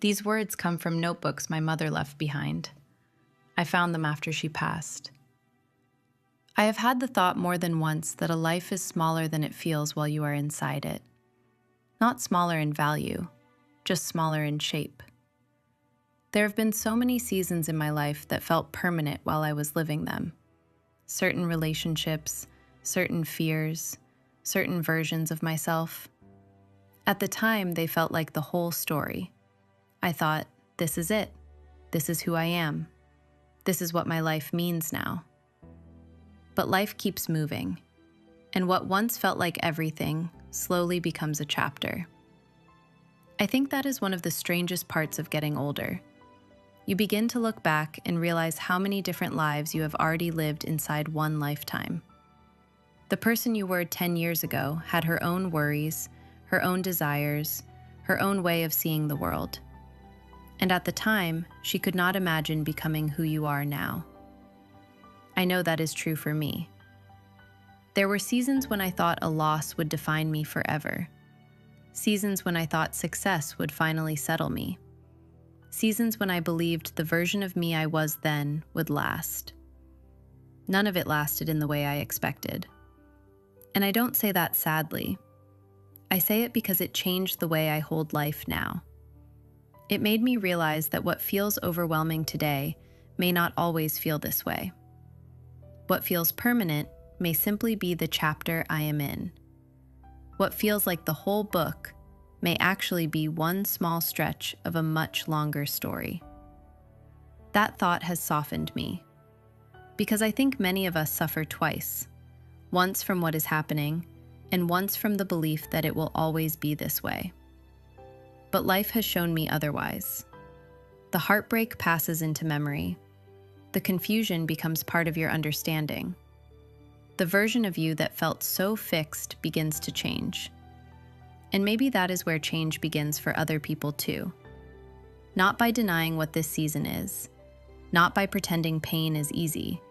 These words come from notebooks my mother left behind. I found them after she passed. I have had the thought more than once that a life is smaller than it feels while you are inside it. Not smaller in value, just smaller in shape. There have been so many seasons in my life that felt permanent while I was living them. Certain relationships, certain fears, certain versions of myself. At the time, they felt like the whole story. I thought, this is it. This is who I am. This is what my life means now. But life keeps moving, and what once felt like everything slowly becomes a chapter. I think that is one of the strangest parts of getting older. You begin to look back and realize how many different lives you have already lived inside one lifetime. The person you were 10 years ago had her own worries, her own desires, her own way of seeing the world. And at the time, she could not imagine becoming who you are now. I know that is true for me. There were seasons when I thought a loss would define me forever. Seasons when I thought success would finally settle me. Seasons when I believed the version of me I was then would last. None of it lasted in the way I expected. And I don't say that sadly. I say it because it changed the way I hold life now. It made me realize that what feels overwhelming today may not always feel this way. What feels permanent may simply be the chapter I am in. What feels like the whole book may actually be one small stretch of a much longer story. That thought has softened me, because I think many of us suffer twice, once from what is happening, and once from the belief that it will always be this way. But life has shown me otherwise. The heartbreak passes into memory. The confusion becomes part of your understanding. The version of you that felt so fixed begins to change. And maybe that is where change begins for other people too. Not by denying what this season is, not by pretending pain is easy,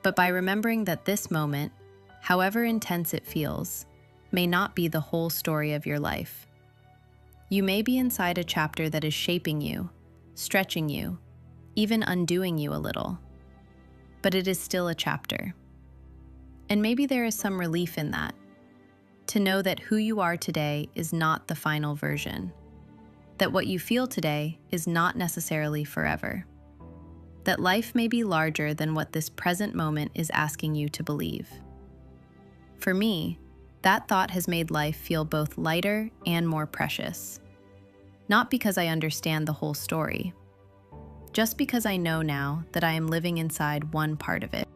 but by remembering that this moment, however intense it feels, may not be the whole story of your life. You may be inside a chapter that is shaping you, stretching you, even undoing you a little. But it is still a chapter. And maybe there is some relief in that, to know that who you are today is not the final version, that what you feel today is not necessarily forever, that life may be larger than what this present moment is asking you to believe. For me, that thought has made life feel both lighter and more precious. Not because I understand the whole story, just because I know now that I am living inside one part of it.